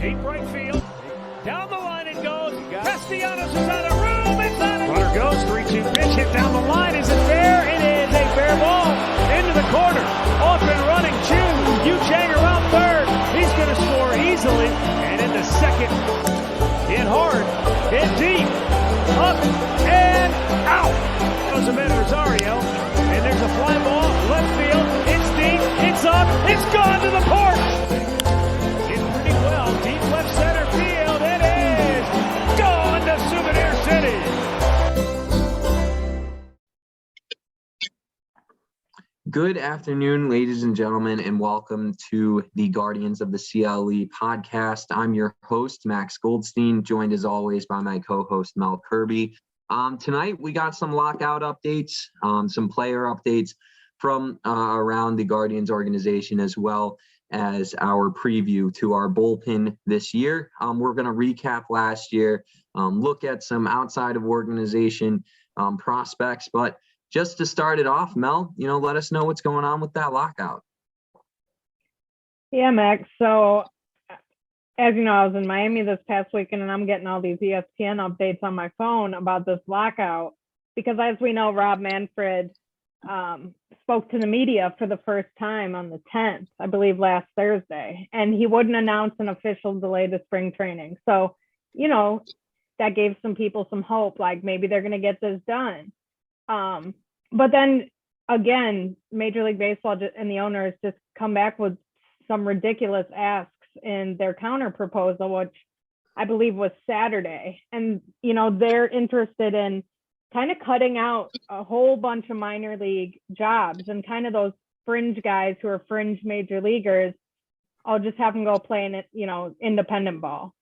Deep right field. Down the line it goes. Castellanos is out of room. It's out of runner goes. 3-2 pitch hit down the line. Is it fair? It is a fair ball. Into the corner. Off and running. Chu. Yu Chang around third. He's going to score easily. And into second. Hit hard. Hit deep. Up and out. Goes Amed Rosario. And there's a fly ball. Left field. It's deep. It's up. It's gone to the porch. Hit pretty well. Deep left center field. It is gone to Souvenir City. Good afternoon, ladies and gentlemen, and welcome to the Guardians of the CLE podcast. I'm your host, Max Goldstein, joined as always by my co-host, Mel Kirby. Tonight, we got some lockout updates, some player updates from around the Guardians organization, as well as our preview to our bullpen this year. We're going to recap last year, look at some outside of organization prospects, but just to start it off, Mel, let us know what's going on with that lockout. Yeah, Max. So, as you know, I was in Miami this past weekend, and I'm getting all these ESPN updates on my phone about this lockout because, as we know, Rob Manfred spoke to the media for the first time on the 10th, I believe last Thursday, and he wouldn't announce an official delay to spring training. So, that gave some people some hope, like maybe they're going to get this done. But then again, Major League Baseball and the owners just come back with some ridiculous asks in their counter proposal, which I believe was Saturday. And, they're interested in kind of cutting out a whole bunch of minor league jobs and kind of those fringe guys who are fringe major leaguers. I'll just have them go play in it, independent ball.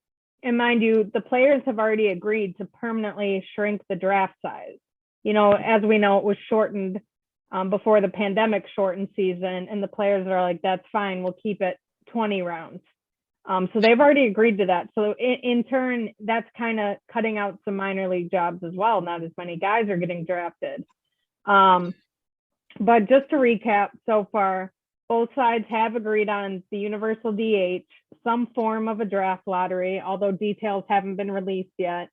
And mind you, the players have already agreed to permanently shrink the draft size. As we know, it was shortened before the pandemic shortened season, and the players are like, that's fine, we'll keep it 20 rounds. So they've already agreed to that. So in turn, that's kind of cutting out some minor league jobs as well. Not as many guys are getting drafted. But just to recap, so far, both sides have agreed on the universal DH, some form of a draft lottery, although details haven't been released yet.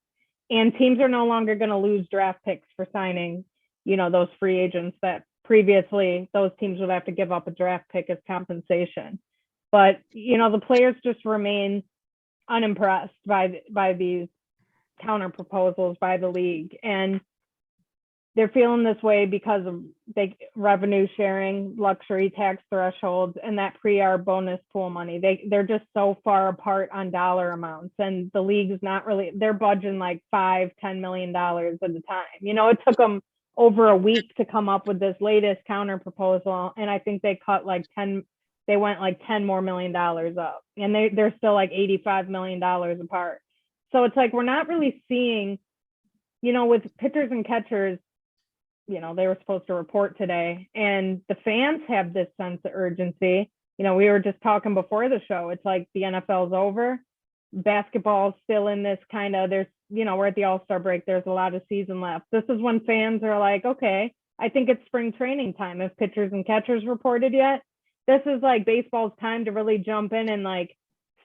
And teams are no longer going to lose draft picks for signing, those free agents that previously those teams would have to give up a draft pick as compensation. But, the players just remain unimpressed by these counter proposals by the league. And they're feeling this way because of big revenue sharing, luxury tax thresholds, and that pre-arb bonus pool money. They're just so far apart on dollar amounts, and the league's not really, they're budgeting like $5-10 million at a time. It took them over a week to come up with this latest counter proposal, and I think they cut they went like $10 more million up, and they're still like $85 million apart. So it's like, we're not really seeing, with pitchers and catchers, they were supposed to report today, and the fans have this sense of urgency. We were just talking before the show. It's like the NFL's over. Basketball's still in this kind of, we're at the All-Star break. There's a lot of season left. This is when fans are like, okay, I think it's spring training time. If pitchers and catchers reported yet, this is like baseball's time to really jump in and like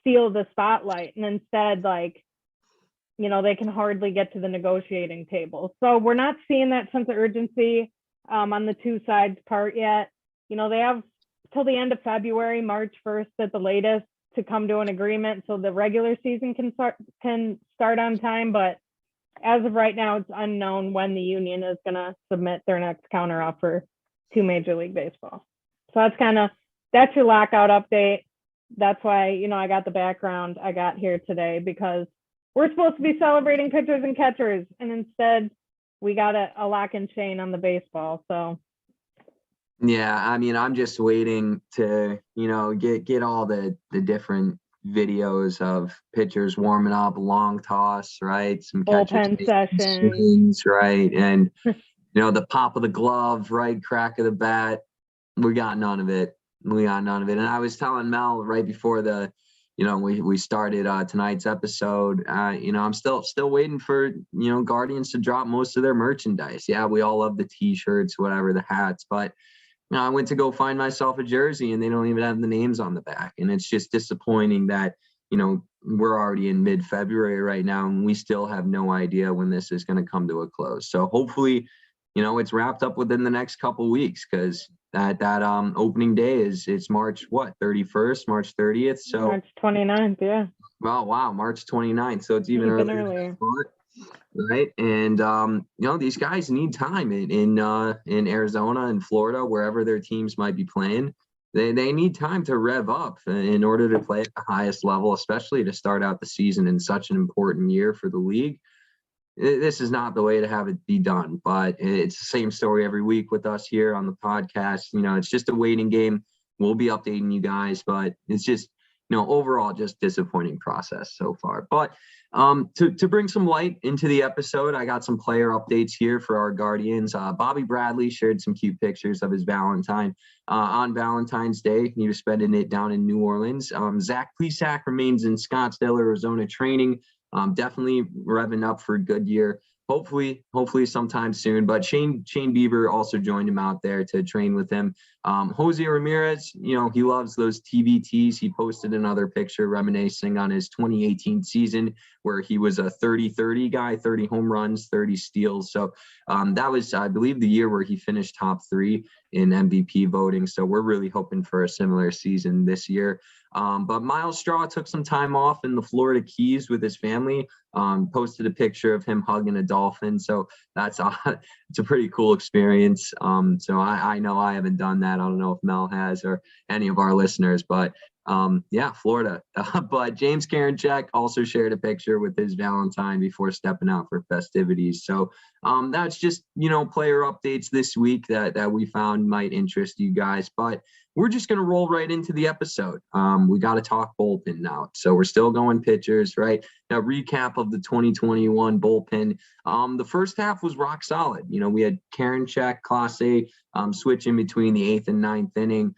steal the spotlight. And instead, they can hardly get to the negotiating table. So we're not seeing that sense of urgency on the two sides' part yet. They have till the end of February, March 1st at the latest, to come to an agreement so the regular season can start on time. But as of right now, it's unknown when the union is going to submit their next counteroffer to Major League Baseball. So that's your lockout update. That's why, I got the background I got here today, because we're supposed to be celebrating pitchers and catchers, and instead we got a lock and chain on the baseball. So yeah, I'm just waiting to get all the different videos of pitchers warming up, long toss, right, some bullpen sessions, swings, right, and the pop of the glove, right, crack of the bat. We got none of it. And I was telling Mel right before we started tonight's episode, I'm still waiting for, Guardians to drop most of their merchandise. Yeah, we all love the T-shirts, whatever, the hats, but I went to go find myself a jersey and they don't even have the names on the back. And it's just disappointing that, we're already in mid-February right now, and we still have no idea when this is going to come to a close. So hopefully, it's wrapped up within the next couple weeks, because that opening day it's March 31st, March 30th. So March 29th, yeah. Well, wow, March 29th. So it's even earlier. Right. And these guys need time in Arizona and Florida, wherever their teams might be playing. They need time to rev up in order to play at the highest level, especially to start out the season in such an important year for the league. This is not the way to have it be done, but it's the same story every week with us here on the podcast. It's just a waiting game. We'll be updating you guys, but it's just, overall just disappointing process so far. But to bring some light into the episode, I got some player updates here for our Guardians. Bobby Bradley shared some cute pictures of his Valentine on Valentine's Day. He was spending it down in New Orleans. Zach Plesac remains in Scottsdale, Arizona training. Definitely revving up for a good year. Hopefully sometime soon. But Shane Bieber also joined him out there to train with him. Jose Ramirez, he loves those TBTs. He posted another picture reminiscing on his 2018 season where he was a 30-30 guy, 30 home runs, 30 steals. So that was, I believe, the year where he finished top 3 in MVP voting. So we're really hoping for a similar season this year. But Miles Straw took some time off in the Florida Keys with his family, posted a picture of him hugging a dolphin. So it's a pretty cool experience. So I know I haven't done that. I don't know if Mel has or any of our listeners, but Florida. But James Karinchak also shared a picture with his Valentine before stepping out for festivities. So that's just, player updates this week that we found might interest you guys. But we're just going to roll right into the episode. We got to talk bullpen now. So we're still going pitchers, right? Now, recap of the 2021 bullpen. The first half was rock solid. We had Karinchak, Clase, switching between the 8th and 9th inning.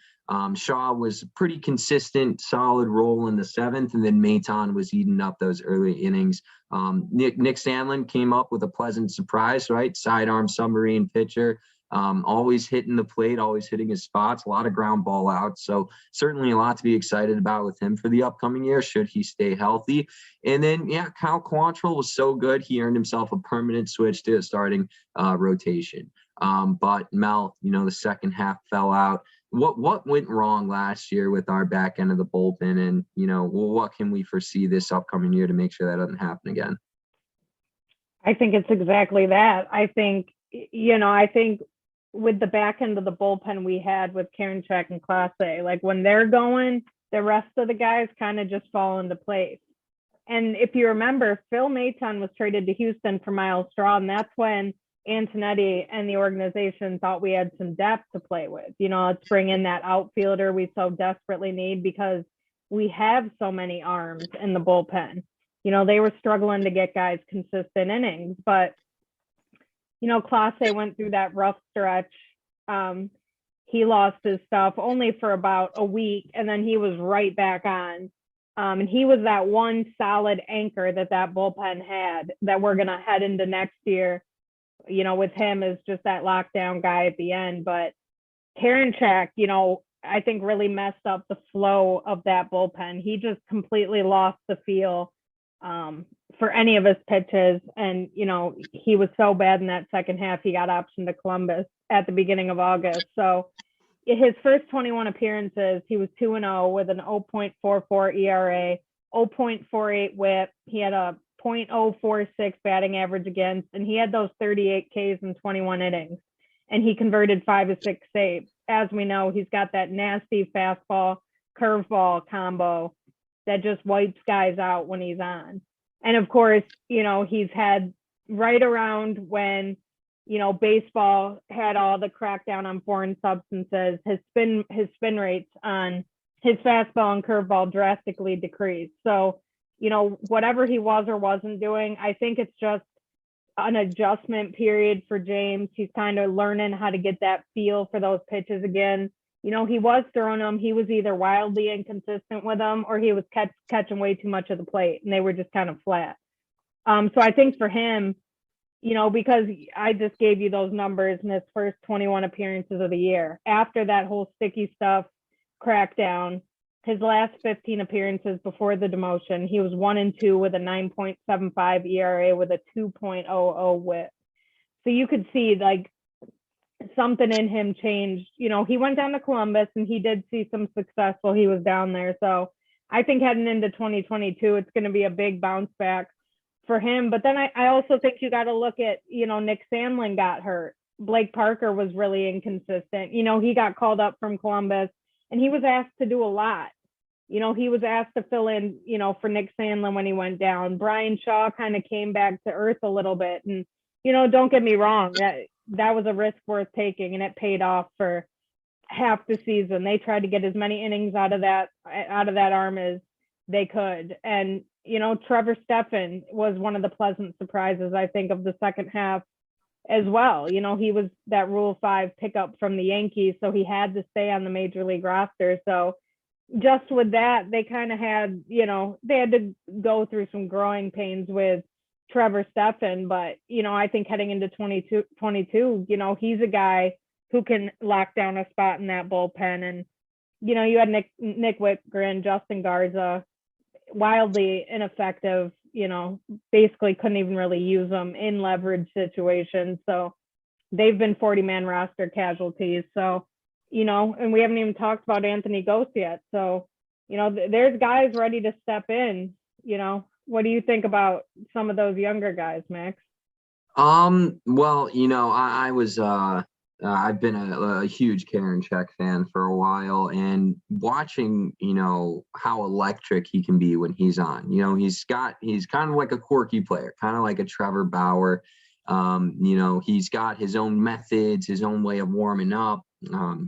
Shaw was pretty consistent, solid role in the 7th, and then Maton was eating up those early innings. Nick Sandlin came up with a pleasant surprise, right? Sidearm submarine pitcher, always hitting the plate, always hitting his spots, a lot of ground ball outs. So certainly a lot to be excited about with him for the upcoming year, should he stay healthy. And then, Kyle Quantrill was so good, he earned himself a permanent switch to a starting rotation. But Mel, the second half fell out. What went wrong last year with our back end of the bullpen, and what can we foresee this upcoming year to make sure that doesn't happen again? I think it's exactly that. I think with the back end of the bullpen we had with Karinchak and Clase, like when they're going, the rest of the guys kind of just fall into place. And if you remember, Phil Maton was traded to Houston for Miles Straw, and that's when Antonetti and the organization thought we had some depth to play with. Let's bring in that outfielder we so desperately need, because we have so many arms in the bullpen. They were struggling to get guys consistent innings, but Clase went through that rough stretch. He lost his stuff only for about a week, and then he was right back on. And he was that one solid anchor that bullpen had, that we're going to head into next year, with him as just that lockdown guy at the end. But Karinchak, I think really messed up the flow of that bullpen. He just completely lost the feel for any of his pitches. And, he was so bad in that second half, he got optioned to Columbus at the beginning of August. So his first 21 appearances, he was 2-0 with an 0.44 ERA, 0.48 whip. He had a .046 batting average against, and he had those 38 Ks in 21 innings, and he converted 5 of 6 saves. As we know, he's got that nasty fastball curveball combo that just wipes guys out when he's on. And of course, he's had right around when, baseball had all the crackdown on foreign substances, his spin rates on his fastball and curveball drastically decreased. So, whatever he was or wasn't doing, I think it's just an adjustment period for James. He's kind of learning how to get that feel for those pitches again. He was throwing them. He was either wildly inconsistent with them, or he was catching way too much of the plate, and they were just kind of flat. So I think for him, because I just gave you those numbers in his first 21 appearances of the year, after that whole sticky stuff crackdown, his last 15 appearances before the demotion, he was 1-2 with a 9.75 ERA with a 2.00 WHIP. So you could see like something in him changed. You know, he went down to Columbus and he did see some success while he was down there. So I think heading into 2022, it's going to be a big bounce back for him. But then I also think you got to look at, you know, Nick Sandlin got hurt. Blake Parker was really inconsistent. You know, he got called up from Columbus and he was asked to do a lot. You know, he was asked to fill in, you know, for Nick Sandlin when he went down. Brian Shaw kind of came back to earth a little bit. And, you know, don't get me wrong, that was a risk worth taking and it paid off for half the season. They tried to get as many innings out of that arm as they could. And, you know, Trevor Steffen was one of the pleasant surprises, I think, of the second half as well. You know, he was that Rule 5 pickup from the Yankees, so he had to stay on the major league roster. So just with that, they kind of had, you know, they had to go through some growing pains with Trevor Steffen. But, you know, I think heading into 2022, you know, he's a guy who can lock down a spot in that bullpen. And, you know, you had Nick Whitgren, Justin Garza, wildly ineffective, you know, basically couldn't even really use them in leverage situations. So they've been 40-man roster casualties. So, you know, and we haven't even talked about Anthony Gose yet. So, you know, there's guys ready to step in. You know, what do you think about some of those younger guys, Max? Well, you know, I've been a huge Karinchak fan for a while, and watching, you know, how electric he can be when he's on. You know, he's kind of like a quirky player, kind of like a Trevor Bauer. You know, he's got his own methods, his own way of warming up.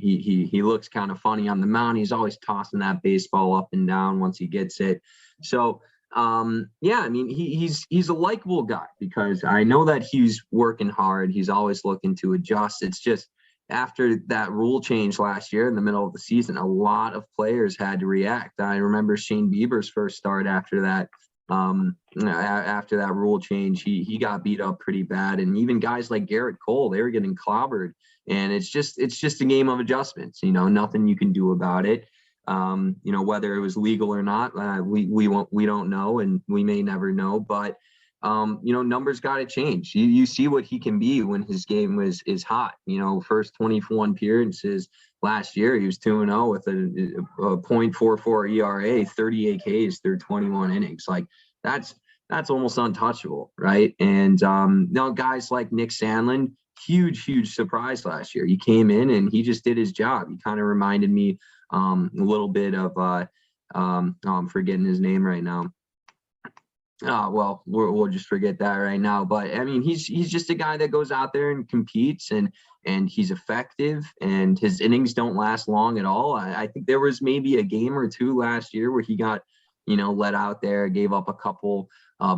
He looks kind of funny on the mound. He's always tossing that baseball up and down once he gets it. So, yeah, I mean, he's a likable guy because I know that he's working hard. He's always looking to adjust. It's just after that rule change last year in the middle of the season, a lot of players had to react. I remember Shane Bieber's first start after that. After that rule change, he got beat up pretty bad, and even guys like Garrett Cole, they were getting clobbered. And it's just a game of adjustments. You know, nothing you can do about it. You know, whether it was legal or not, we don't know, and we may never know. But you know, numbers got to change. You see what he can be when his game is hot. You know, first 21 appearances last year, he was 2-0 with a .44 ERA, 38 Ks through 21 innings. Like that's almost untouchable, right? And you know, guys like Nick Sandlin, huge surprise last year. He came in and he just did his job. He kind of reminded me a little bit of I'm forgetting his name right now. Well, we'll just forget that right now. But I mean, he's just a guy that goes out there and competes, and he's effective, and his innings don't last long at all. I think there was maybe a game or two last year where he got, you know, let out there, gave up a couple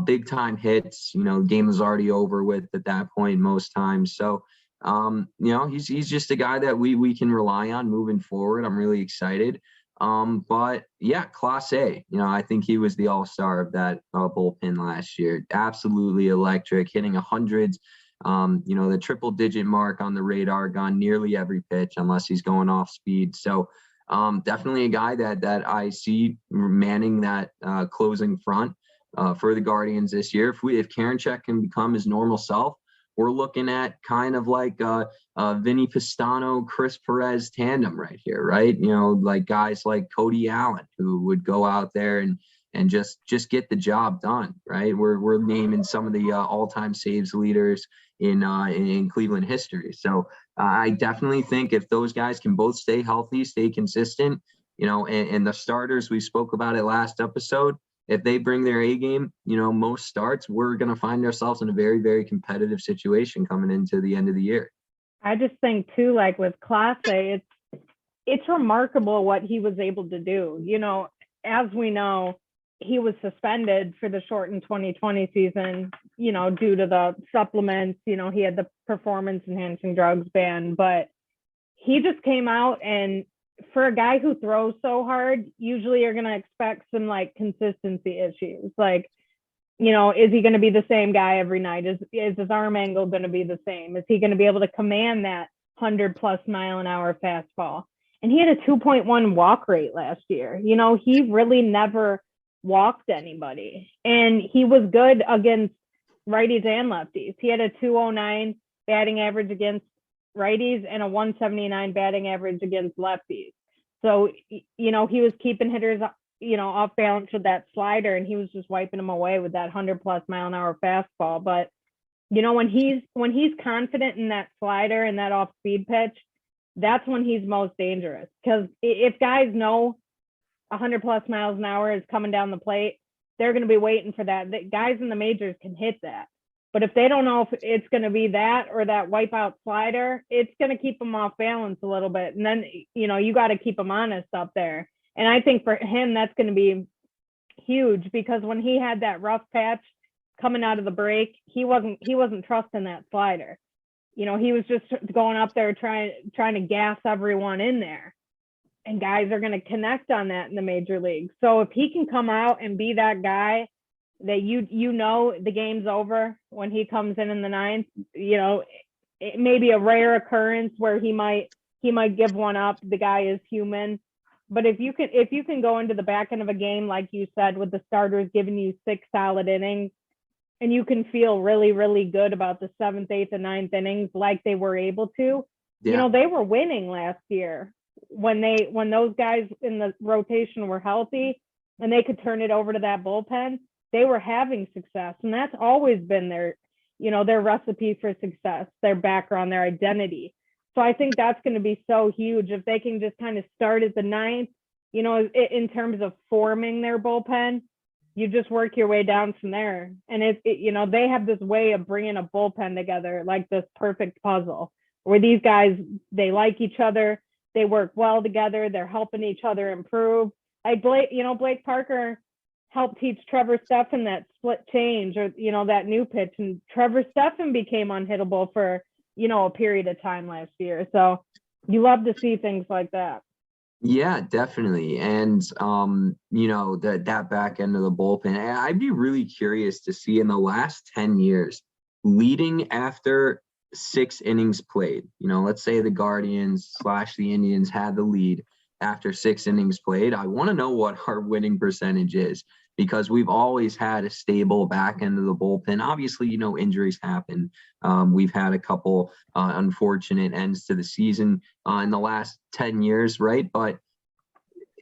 big time hits. You know, game was already over with at that point most times. So you know, he's just a guy that we can rely on moving forward. I'm really excited. But yeah, Class A, you know, I think he was the all-star of that bullpen last year. Absolutely electric, hitting hundreds. You know, the triple-digit mark on the radar, gone nearly every pitch unless he's going off speed. So definitely a guy that I see manning that closing front for the Guardians this year. If Karinchak can become his normal self, we're looking at kind of like Vinny Pistano, Chris Perez tandem right here, right? You know, like guys like Cody Allen who would go out there and just get the job done, right? We're naming some of the all-time saves leaders in Cleveland history. So I definitely think if those guys can both stay healthy, stay consistent, you know, and the starters, we spoke about it last episode, if they bring their A game, you know, most starts, we're going to find ourselves in a very, very competitive situation coming into the end of the year. I just think too, like with Class A, it's remarkable what he was able to do. You know, as we know, he was suspended for the shortened 2020 season, you know, due to the supplements. You know, he had the performance enhancing drugs ban, but he just came out, and for a guy who throws so hard, usually you're going to expect some like consistency issues. Like, you know, is he going to be the same guy every night? Is his arm angle going to be the same? Is he going to be able to command that 100+ mile an hour fastball? and he had a 2.1 walk rate last year. You know, he really never walked anybody, and he was good against righties and lefties. He had a 209 batting average against righties and a 179 batting average against lefties. So, you know, he was keeping hitters, you know, off balance with that slider, and he was just wiping them away with that 100+ mile an hour fastball. But, you know, when he's confident in that slider and that off speed pitch, that's when he's most dangerous. Because if guys know 100+ miles an hour is coming down the plate, they're going to be waiting for that. The guys in the majors can hit that. But if they don't know if it's going to be that or that wipeout slider, it's going to keep them off balance a little bit. And then, you know, you got to keep them honest up there. And I think for him, that's going to be huge, because when he had that rough patch coming out of the break, he wasn't trusting that slider. You know, he was just going up there trying to gas everyone in there. And guys are going to connect on that in the major league. So if he can come out and be that guy that you know the game's over when he comes in the ninth, you know, it may be a rare occurrence where he might give one up. The guy is human. But if you can go into the back end of a game, like you said, with the starters giving you 6 solid innings, and you can feel really, really good about the 7th, 8th, and 9th innings like they were able to, you know, they were winning last year when those guys in the rotation were healthy and they could turn it over to that bullpen. They were having success, and that's always been their recipe for success, their background, their identity. So I think that's going to be so huge if they can just kind of start at the 9th, you know, in terms of forming their bullpen. You just work your way down from there. And you know, they have this way of bringing a bullpen together, like this perfect puzzle, where these guys, they like each other, they work well together, they're helping each other improve. Like Blake Parker helped teach Trevor Steffen that split change, or, you know, that new pitch. And Trevor Steffen became unhittable for, you know, a period of time last year. So you love to see things like that. Yeah, definitely. And, you know, that back end of the bullpen, I'd be really curious to see in the last 10 years, leading after 6 innings played, you know, let's say the Guardians / the Indians had the lead after 6 innings played. I want to know what our winning percentage is, because we've always had a stable back end of the bullpen. Obviously, you know, injuries happen. We've had a couple unfortunate ends to the season in the last 10 years, right? But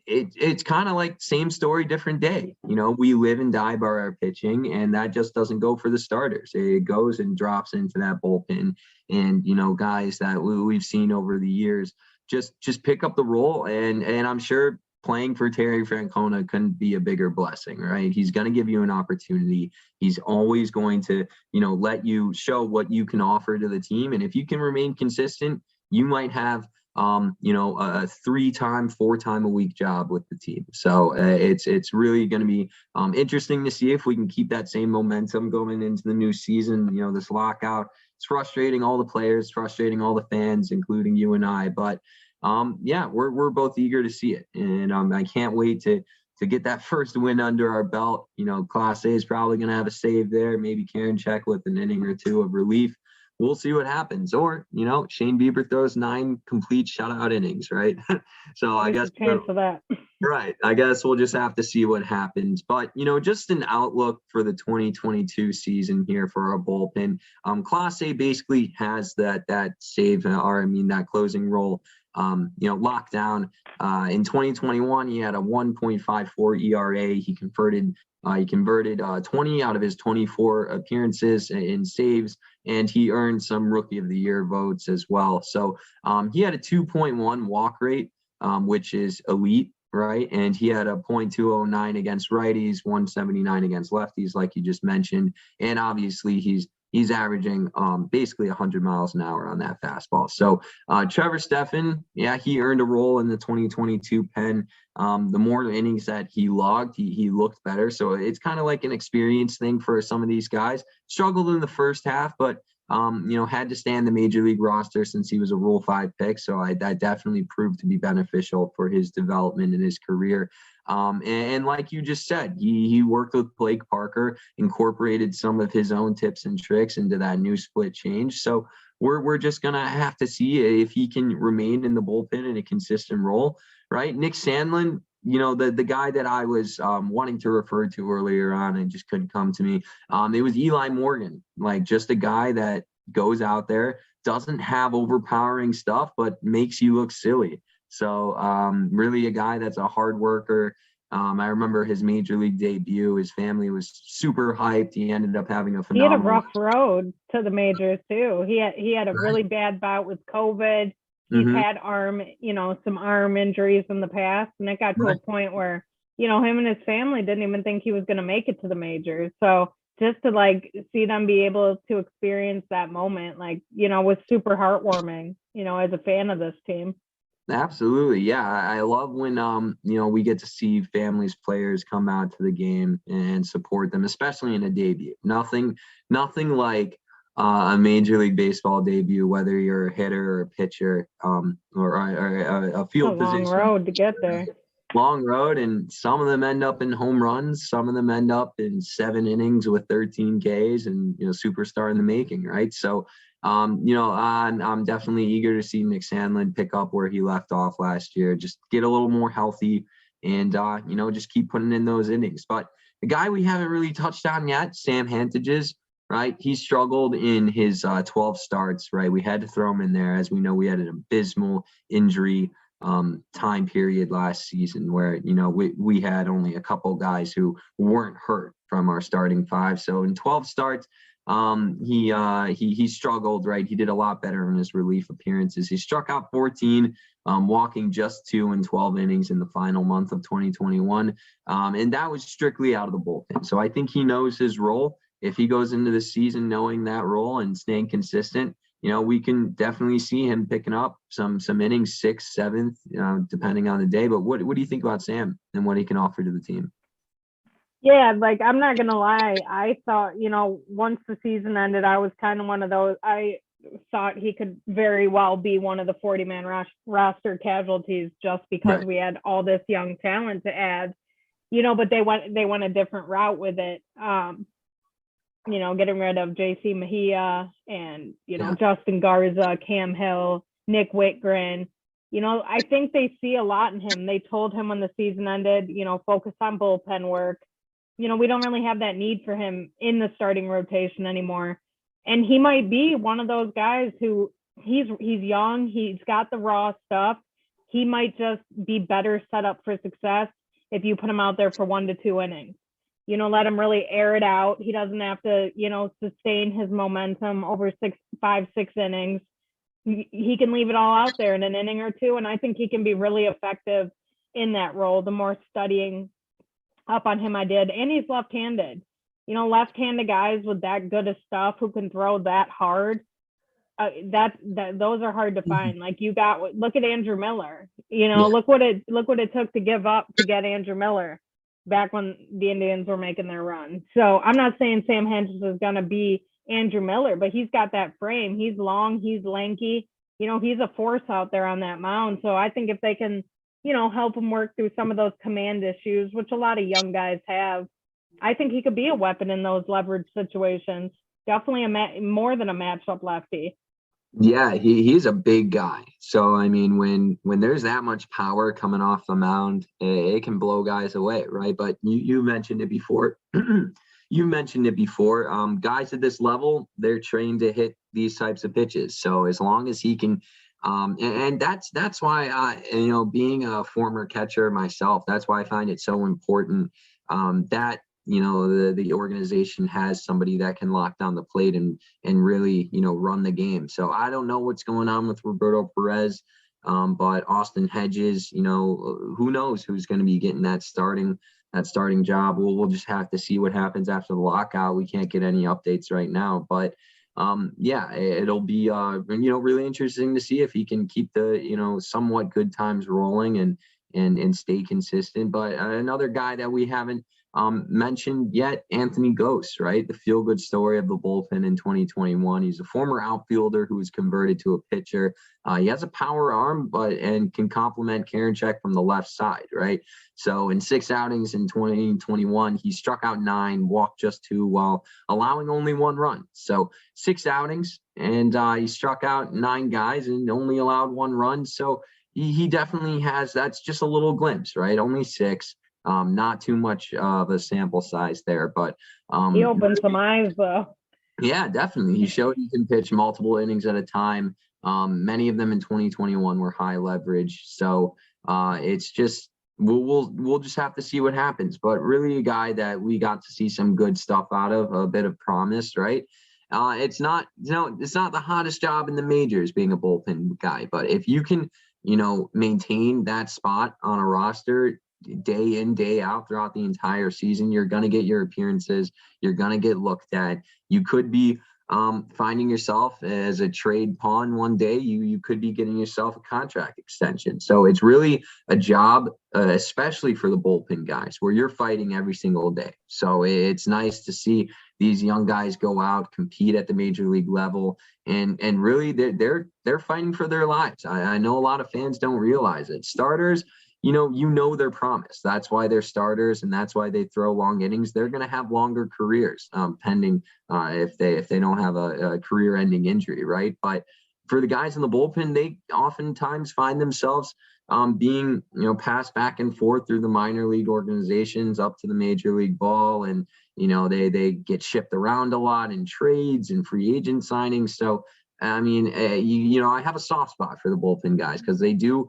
it's kind of like same story, different day. You know, we live and die by our pitching, and that just doesn't go for the starters. It goes and drops into that bullpen. And, you know, guys that we've seen over the years just pick up the role. And I'm sure playing for Terry Francona couldn't be a bigger blessing, right? He's going to give you an opportunity. He's always going to, you know, let you show what you can offer to the team. And if you can remain consistent, you might have, you know, a 3-time, 4-time a week job with the team. So it's really going to be interesting to see if we can keep that same momentum going into the new season. You know, this lockout, it's frustrating all the players, frustrating all the fans, including you and I. But yeah, we're both eager to see it, and I can't wait to get that first win under our belt. You know, Class A is probably going to have a save there. Maybe Karen Check with an inning or 2 of relief. We'll see what happens. Or, you know, Shane Bieber throws 9 complete shutout innings, right? So I guess chance of that. Right. I guess we'll just have to see what happens. But, you know, just an outlook for the 2022 season here for our bullpen. Class A basically has that save, that closing role, you know, locked down. In 2021, he had a 1.54 ERA. He converted 20 out of his 24 appearances in saves, and he earned some Rookie of the Year votes as well. So he had a 2.1 walk rate, which is elite, right? And he had a .209 against righties, 179 against lefties, like you just mentioned. And obviously he's averaging basically 100 miles an hour on that fastball. So Trevor Steffen, yeah, he earned a role in the 2022 pen. The more innings that he logged, he looked better. So it's kind of like an experience thing for some of these guys. Struggled in the first half, but had to stay in the major league roster since he was a Rule 5 pick. So that definitely proved to be beneficial for his development in his career. And like you just said, he worked with Blake Parker, incorporated some of his own tips and tricks into that new split change. So we're just going to have to see if he can remain in the bullpen in a consistent role, right? Nick Sandlin, the guy that I was wanting to refer to earlier on and just couldn't come to me. It was Eli Morgan, like just a guy that goes out there, doesn't have overpowering stuff, but makes you look silly. So really a guy that's a hard worker. I remember his major league debut. His family was super hyped. He ended up having a phenomenal. He had a rough road to the majors too. He had a really bad bout with COVID. He's had some arm injuries in the past, and it got to a point where, him and his family didn't even think he was going to make it to the majors. So just to see them be able to experience that moment, was super heartwarming, as a fan of this team. Absolutely. Yeah. I love when, we get to see families, players come out to the game and support them, especially in a debut. Nothing like a Major League Baseball debut, whether you're a hitter or a pitcher, or a field position. Long road to get there. Long road, and some of them end up in home runs. Some of them end up in 7 innings with 13 Ks and, superstar in the making, right? So, I'm definitely eager to see Nick Sandlin pick up where he left off last year, just get a little more healthy and, just keep putting in those innings. But the guy we haven't really touched on yet, Sam Hentages, right? He struggled in his 12 starts, right? We had to throw him in there. As we know, we had an abysmal injury time period last season where, we had only a couple guys who weren't hurt from our starting 5. So in 12 starts, he struggled, right? He did a lot better in his relief appearances. He struck out 14, walking just 2 in 12 innings in the final month of 2021. And that was strictly out of the bullpen. So I think he knows his role. If he goes into the season knowing that role and staying consistent, we can definitely see him picking up some innings, 6th, 7th, depending on the day. But what do you think about Sam and what he can offer to the team? Yeah, I'm not going to lie. I thought, once the season ended, I was kind of one of those. I thought he could very well be one of the 40-man roster casualties just because we had all this young talent to add, but they went a different route with it. Getting rid of JC Mejia and, Justin Garza, Cam Hill, Nick Whitgren. I think they see a lot in him. They told him when the season ended, focus on bullpen work. We don't really have that need for him in the starting rotation anymore. And he might be one of those guys who he's young. He's got the raw stuff. He might just be better set up for success if you put him out there for 1 to 2 innings. Let him really air it out. He doesn't have to, sustain his momentum over 5, 6 innings. He can leave it all out there in an inning or 2. And I think he can be really effective in that role. The more studying up on him I did. And he's left-handed. Left-handed guys with that good of stuff who can throw that hard, those are hard to find. Look at Andrew Miller. Look what it took to give up to get Andrew Miller back when the Indians were making their run. So I'm not saying Sam Hentages is going to be Andrew Miller, but he's got that frame. He's long, he's lanky. He's a force out there on that mound. So I think if they can, help him work through some of those command issues, which a lot of young guys have, I think he could be a weapon in those leverage situations. Definitely more than a matchup lefty. Yeah, he's a big guy. So, I mean, when there's that much power coming off the mound, it can blow guys away, right? But you mentioned it before. Guys at this level, they're trained to hit these types of pitches. So as long as he can, and that's why being a former catcher myself, that's why I find it so important that the organization has somebody that can lock down the plate and really, run the game. So I don't know what's going on with Roberto Perez, but Austin Hedges, who knows who's going to be getting that starting job. We'll just have to see what happens after the lockout. We can't get any updates right now, but it'll be, really interesting to see if he can keep the, somewhat good times rolling and and stay consistent. But another guy that we haven't mentioned yet, Anthony Gose, right? The feel-good story of the bullpen in 2021. He's a former outfielder who was converted to a pitcher. He has a power arm, and can complement Karinchak from the left side, right? So in 6 outings in 2021, he struck out 9, walked just 2, while allowing only 1 run. So 6 outings, and he struck out 9 guys and only allowed 1 run. So he definitely has, that's just a little glimpse, right? Only 6. Not too much of a sample size there, but he opened some eyes though. Yeah, definitely. He showed he can pitch multiple innings at a time. Many of them in 2021 were high leverage. So it's just we'll just have to see what happens. But really, a guy that we got to see some good stuff out of, a bit of promise, right? It's not it's not the hottest job in the majors being a bullpen guy, but if you can maintain that spot on a roster day in, day out throughout the entire season, you're going to get your appearances. You're going to get looked at. You could be finding yourself as a trade pawn one day. You could be getting yourself a contract extension. So it's really a job, especially for the bullpen guys, where you're fighting every single day. So it's nice to see these young guys go out, compete at the major league level, and really they're fighting for their lives. I know a lot of fans don't realize it. Starters, their promise. That's why they're starters, and that's why they throw long innings. They're going to have longer careers, pending if they don't have a career-ending injury, right? But for the guys in the bullpen, they oftentimes find themselves being passed back and forth through the minor league organizations up to the major league ball, and they get shipped around a lot in trades and free agent signings. So I mean, I have a soft spot for the bullpen guys because they do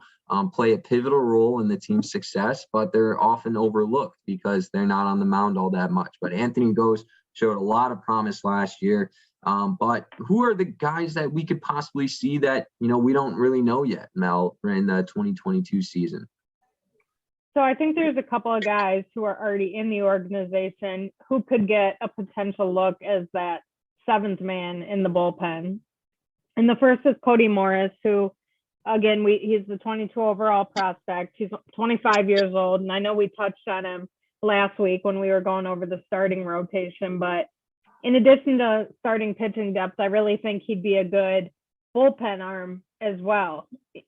play a pivotal role in the team's success, but they're often overlooked because they're not on the mound all that much. But Anthony Gose showed a lot of promise last year. But who are the guys that we could possibly see that, we don't really know yet, Mel, in the 2022 season? So I think there's a couple of guys who are already in the organization who could get a potential look as that 7th man in the bullpen. And the first is Cody Morris, who, again, he's the 22 overall prospect. He's 25 years old, and I know we touched on him last week when we were going over the starting rotation. But in addition to starting pitching depth, I really think he'd be a good bullpen arm as well.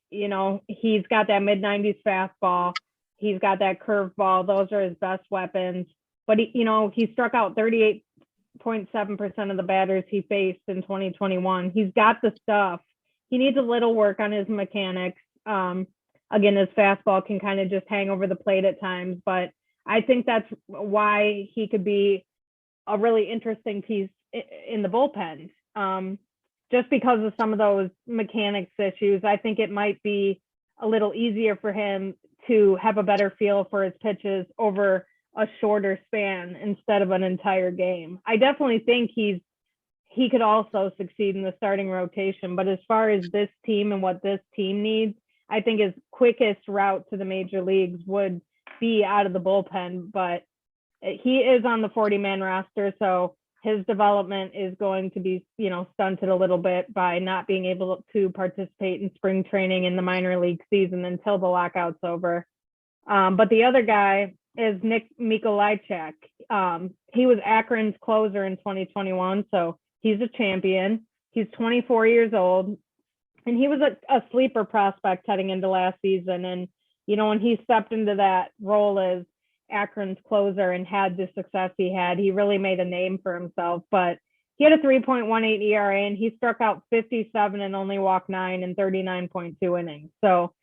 He's got that mid-90s fastball. He's got that curveball. Those are his best weapons. But he struck out 38.7% of the batters he faced in 2021. He's got the stuff. He needs a little work on his mechanics. Again, his fastball can kind of just hang over the plate at times, but I think that's why he could be a really interesting piece in the bullpen. Just because of some of those mechanics issues, I think it might be a little easier for him to have a better feel for his pitches over a shorter span instead of an entire game. I definitely think he could also succeed in the starting rotation, but as far as this team and what this team needs, I think his quickest route to the major leagues would be out of the bullpen. But he is on the 40-man roster, so his development is going to be, stunted a little bit by not being able to participate in spring training in the minor league season until the lockout's over. But the other guy is Mikolicek. He was Akron's closer in 2021, so he's a champion. He's 24 years old, and he was a sleeper prospect heading into last season. And, when he stepped into that role as Akron's closer and had the success he had, he really made a name for himself. But he had a 3.18 ERA, and he struck out 57 and only walked 9 in 39.2 innings. So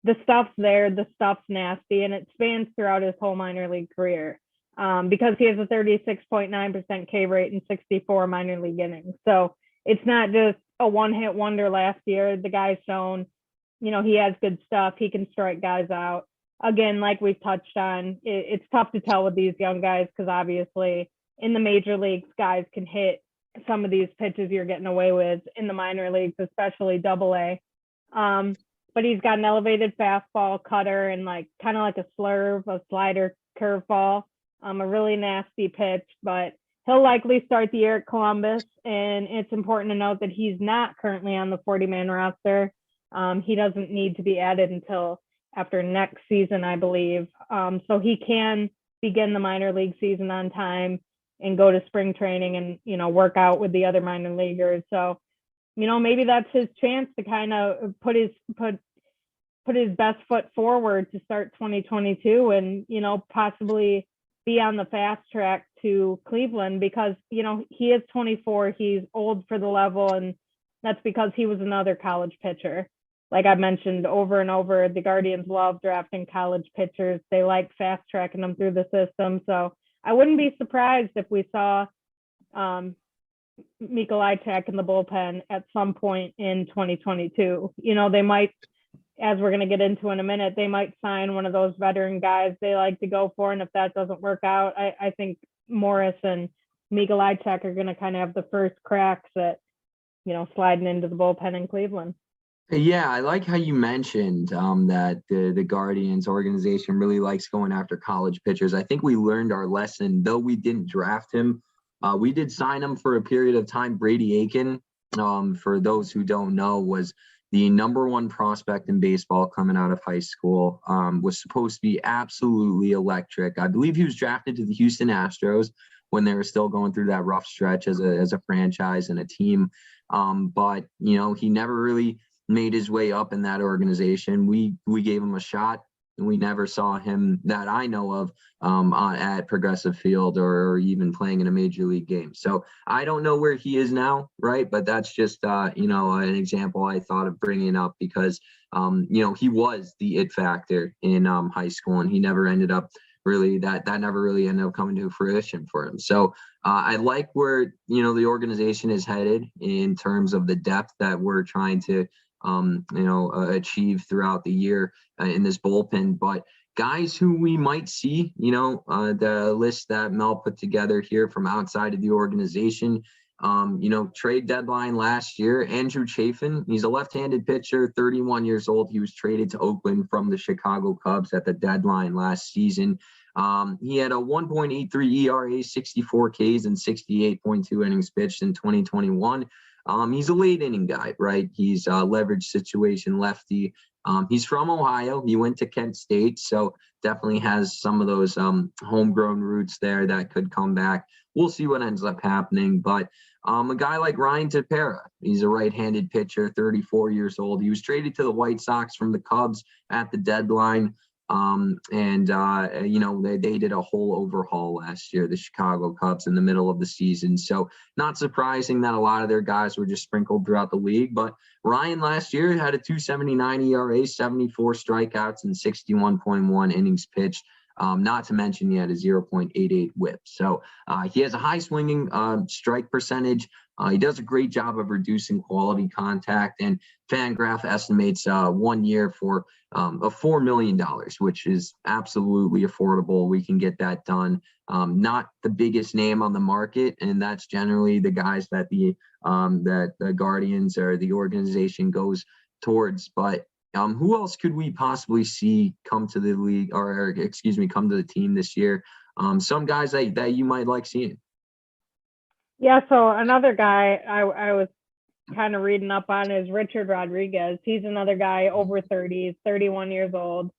the stuff's there, the stuff's nasty, and it spans throughout his whole minor league career because he has a 36.9% K rate and 64 minor league innings. So it's not just a one-hit wonder last year. The guy's shown, he has good stuff. He can strike guys out. Again, like we've touched on, it's tough to tell with these young guys because obviously in the major leagues, guys can hit some of these pitches you're getting away with in the minor leagues, especially AA. But he's got an elevated fastball, cutter, and kind of like a slurve, a slider, curveball, a really nasty pitch. But he'll likely start the year at Columbus, and it's important to note that he's not currently on the 40-man roster. He doesn't need to be added until after next season, I believe. So he can begin the minor league season on time and go to spring training and, work out with the other minor leaguers. So, maybe that's his chance to kind of put his best foot forward to start 2022 and, possibly be on the fast track to Cleveland because, he is 24, he's old for the level, and that's because he was another college pitcher. Like I've mentioned over and over, the Guardians love drafting college pitchers. They like fast tracking them through the system. So I wouldn't be surprised if we saw Mikolicek in the bullpen at some point in 2022. They might, as we're going to get into in a minute, they might sign one of those veteran guys they like to go for. And if that doesn't work out, I think Morris and Mikolicek are going to kind of have the first cracks at, sliding into the bullpen in Cleveland. Yeah, I like how you mentioned that the Guardians organization really likes going after college pitchers. I think we learned our lesson, though we didn't draft him. We did sign him for a period of time. Brady Aiken, for those who don't know, was the number one prospect in baseball coming out of high school, was supposed to be absolutely electric. I believe he was drafted to the Houston Astros when they were still going through that rough stretch as a franchise and a team. But, he never really made his way up in that organization. We gave him a shot, and we never saw him that I know of at Progressive Field or even playing in a major league game. So I don't know where he is now, right? But that's just an example I thought of bringing up because he was the it factor in high school, and he never ended up really that never really ended up coming to fruition for him. So I like where the organization is headed in terms of the depth that we're trying to achieve throughout the year in this bullpen. But guys who we might see, the list that Mel put together here from outside of the organization, trade deadline last year, Andrew Chafin, he's a left-handed pitcher, 31 years old. He was traded to Oakland from the Chicago Cubs at the deadline last season. He had a 1.83 ERA, 64 Ks, and 68.2 innings pitched in 2021. He's a late inning guy, right? He's a leverage situation lefty. He's from Ohio. He went to Kent State, so definitely has some of those homegrown roots there that could come back. We'll see what ends up happening. But a guy like Ryan Tepera, he's a right-handed pitcher, 34 years old. He was traded to the White Sox from the Cubs at the deadline. They did a whole overhaul last year, the Chicago Cubs, in the middle of the season. So not surprising that a lot of their guys were just sprinkled throughout the league. But Ryan last year had a 2.79 ERA, 74 strikeouts, and 61.1 innings pitched. Not to mention he had a 0.88 whip. So he has a high swinging strike percentage. He does a great job of reducing quality contact, and Fangraph estimates 1 year for $4 million, which is absolutely affordable. We can get that done. Not the biggest name on the market, and that's generally the guys that the Guardians or the organization goes towards. But who else could we possibly see come to the league come to the team this year? Some guys that you might like seeing. Yeah, so another guy I was kind of reading up on is Richard Rodriguez. He's another guy over 30, he's 31 years old.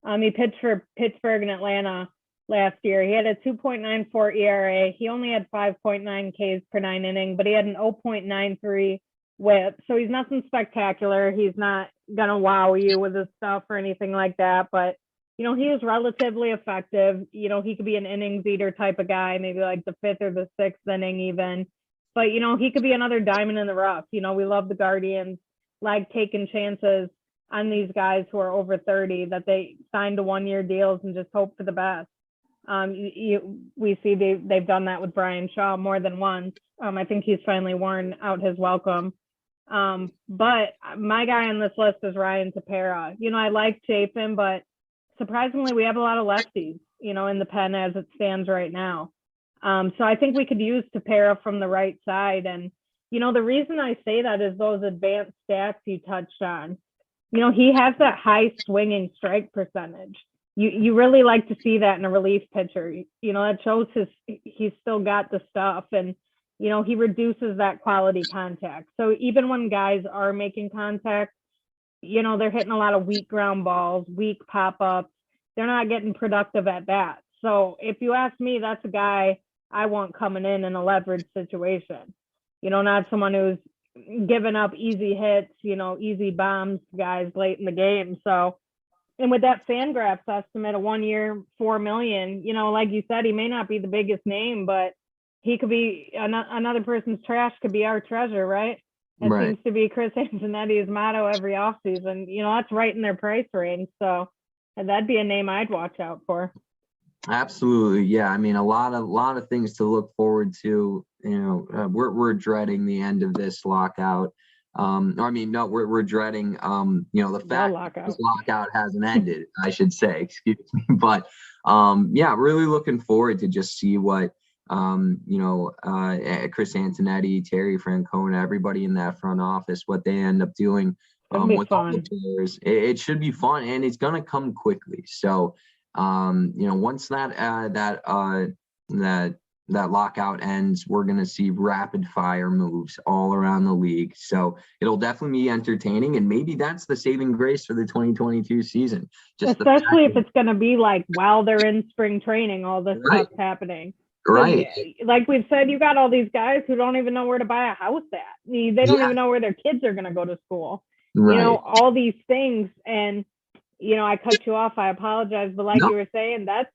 He pitched for Pittsburgh and Atlanta last year. He had a 2.94 ERA. He only had 5.9 Ks per 9 inning, but he had an 0.93 whip. So he's nothing spectacular. He's not going to wow you with his stuff or anything like that, but he is relatively effective. He could be an innings eater type of guy, maybe like the 5th or the 6th inning even. But, he could be another diamond in the rough. We love the Guardians, like taking chances on these guys who are over 30 that they signed to 1-year deals and just hope for the best. We see they've done that with Brian Shaw more than once. I think he's finally worn out his welcome. But my guy on this list is Ryan Tepera. I like Chafin, but surprisingly, we have a lot of lefties, in the pen as it stands right now. So I think we could use Tepera from the right side. And, the reason I say that is those advanced stats you touched on. He has that high swinging strike percentage. You really like to see that in a relief pitcher. That shows he's still got the stuff, and, he reduces that quality contact. So even when guys are making contact, they're hitting a lot of weak ground balls, weak pop-ups. They're not getting productive at bats. So if you ask me, that's a guy I want coming in a leverage situation. Not someone who's giving up easy hits, easy bombs to guys late in the game. So, and with that Fangraphs estimate of 1 year, $4 million, like you said, he may not be the biggest name, but he could be another person's trash could be our treasure, right? That Right. seems to be Chris Antonetti's motto every offseason. That's right in their price range. So that'd be a name I'd watch out for. Absolutely. Yeah. I mean, a lot of things to look forward to. We're dreading the end of this lockout. We're dreading, the fact that this lockout hasn't ended, I should say, excuse me. But, really looking forward to just see what, Chris Antonetti, Terry Francona, everybody in that front office, what they end up doing with all the players. It should be fun, and it's going to come quickly. So, once that lockout ends, we're going to see rapid fire moves all around the league. So it'll definitely be entertaining, and maybe that's the saving grace for the 2022 season. Especially if it's going to be like while they're in spring training, all this stuff's happening. Right. Like we've said, you got all these guys who don't even know where to buy a house at. They don't even know where their kids are going to go to school. Right. All these things. And, I cut you off. I apologize. But like you were saying, that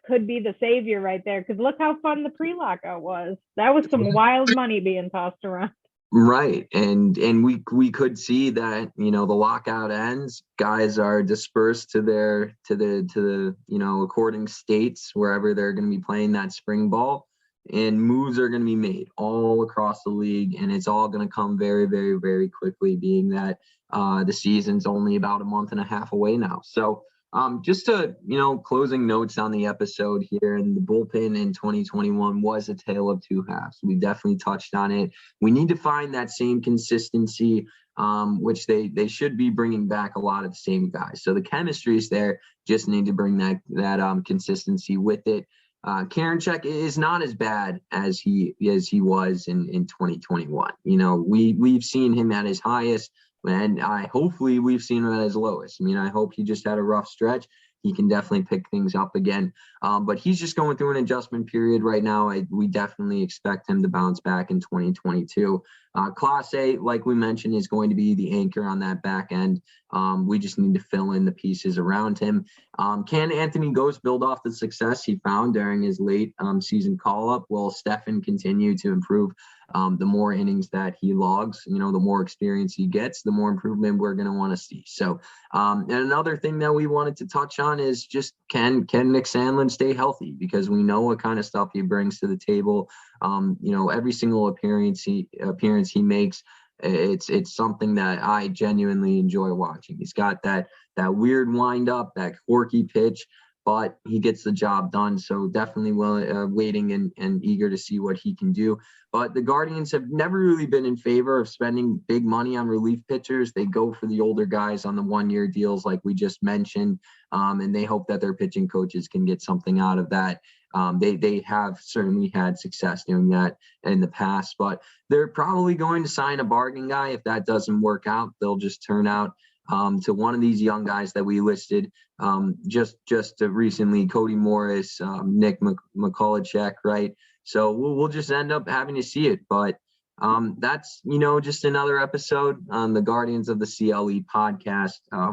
could be the savior right there. Because look how fun the pre-lockout was. That was some wild money being tossed around. Right. And we could see that, the lockout ends, guys are dispersed to the according states, wherever they're going to be playing that spring ball, and moves are going to be made all across the league. And it's all going to come very, very, very quickly, being that the season's only about a month and a half away now. So just to, closing notes on the episode here, and the bullpen in 2021 was a tale of two halves. We definitely touched on it. We need to find that same consistency, which they should be bringing back a lot of the same guys. So the chemistry is there, just need to bring that consistency with it. Karinchak is not as bad as he was in 2021. We've seen him at his highest, and hopefully we've seen him at his lowest. I hope he just had a rough stretch. He can definitely pick things up again. But he's just going through an adjustment period right now. We definitely expect him to bounce back in 2022. Class A, like we mentioned, is going to be the anchor on that back end. We just need to fill in the pieces around him. Can Anthony Ghost build off the success he found during his late season call-up? Will Steffen continue to improve? The more innings that he logs, the more experience he gets, the more improvement we're going to want to see. So, and another thing that we wanted to touch on is just can Nick Sandlin stay healthy? Because we know what kind of stuff he brings to the table. Every single appearance he makes, it's something that I genuinely enjoy watching. He's got that weird wind up, that quirky pitch, but he gets the job done. So definitely waiting and eager to see what he can do. But the Guardians have never really been in favor of spending big money on relief pitchers. They go for the older guys on the 1-year deals, like we just mentioned, and they hope that their pitching coaches can get something out of that. They have certainly had success doing that in the past, but they're probably going to sign a bargain guy. If that doesn't work out, they'll just turn out to one of these young guys that we listed just recently, Cody Morris, Nick Mikolicek, right? So we'll just end up having to see it. But that's, just another episode on the Guardians of the CLE podcast. I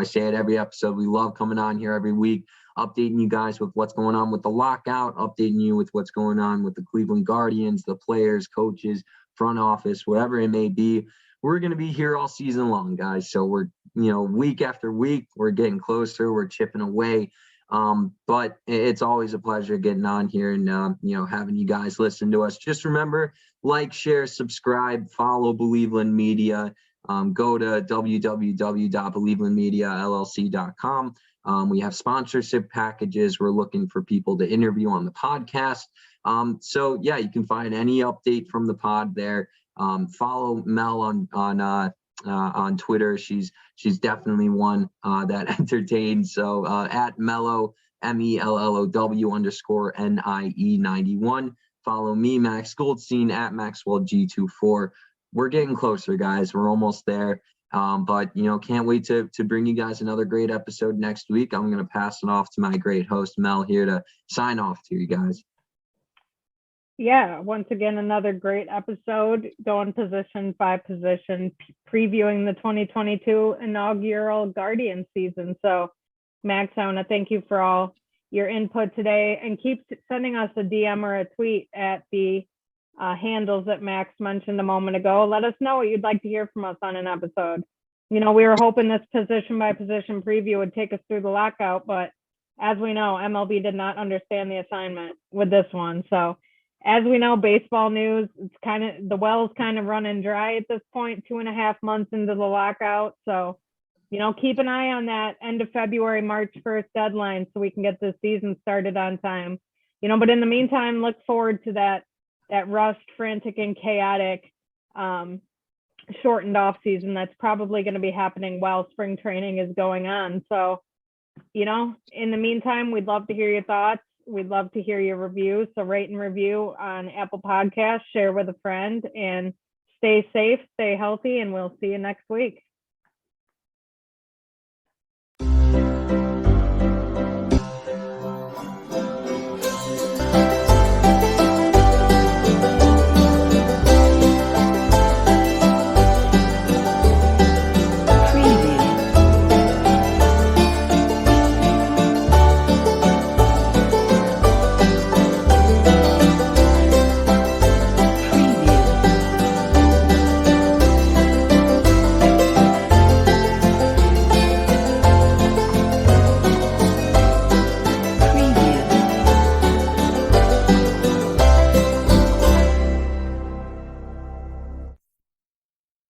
say it every episode. We love coming on here every week, updating you guys with what's going on with the lockout, updating you with what's going on with the Cleveland Guardians, the players, coaches, front office, whatever it may be. We're going to be here all season long, guys. So we're, week after week, we're getting closer, we're chipping away. But it's always a pleasure getting on here and, having you guys listen to us. Just remember, like, share, subscribe, follow Believeland Media. Go to www.believelandmediallc.com. We have sponsorship packages. We're looking for people to interview on the podcast. So yeah, you can find any update from the pod there. Follow Mel on Twitter. She's definitely one that entertains. So at Mellow, MELLOW _NIE91. Follow me, Max Goldstein, at MaxwellG24. We're getting closer, guys. We're almost there. But, can't wait to bring you guys another great episode next week. I'm going to pass it off to my great host, Mel, here to sign off to you guys. Yeah, once again, another great episode, going position by position, previewing the 2022 inaugural Guardian season. So, Max, I want to thank you for all your input today, and keep sending us a DM or a tweet at the handles that Max mentioned a moment ago. Let us know what you'd like to hear from us on an episode. We were hoping this position by position preview would take us through the lockout, but as we know, MLB did not understand the assignment with this one. So, as we know, baseball news, the well's kind of running dry at this point, 2.5 months into the lockout. So, keep an eye on that end of February, March 1st deadline so we can get this season started on time. But in the meantime, look forward to that rushed, frantic, and chaotic shortened off season that's probably going to be happening while spring training is going on. So, in the meantime, we'd love to hear your thoughts. We'd love to hear your reviews. So rate and review on Apple Podcasts, share with a friend, and stay safe, stay healthy, and we'll see you next week.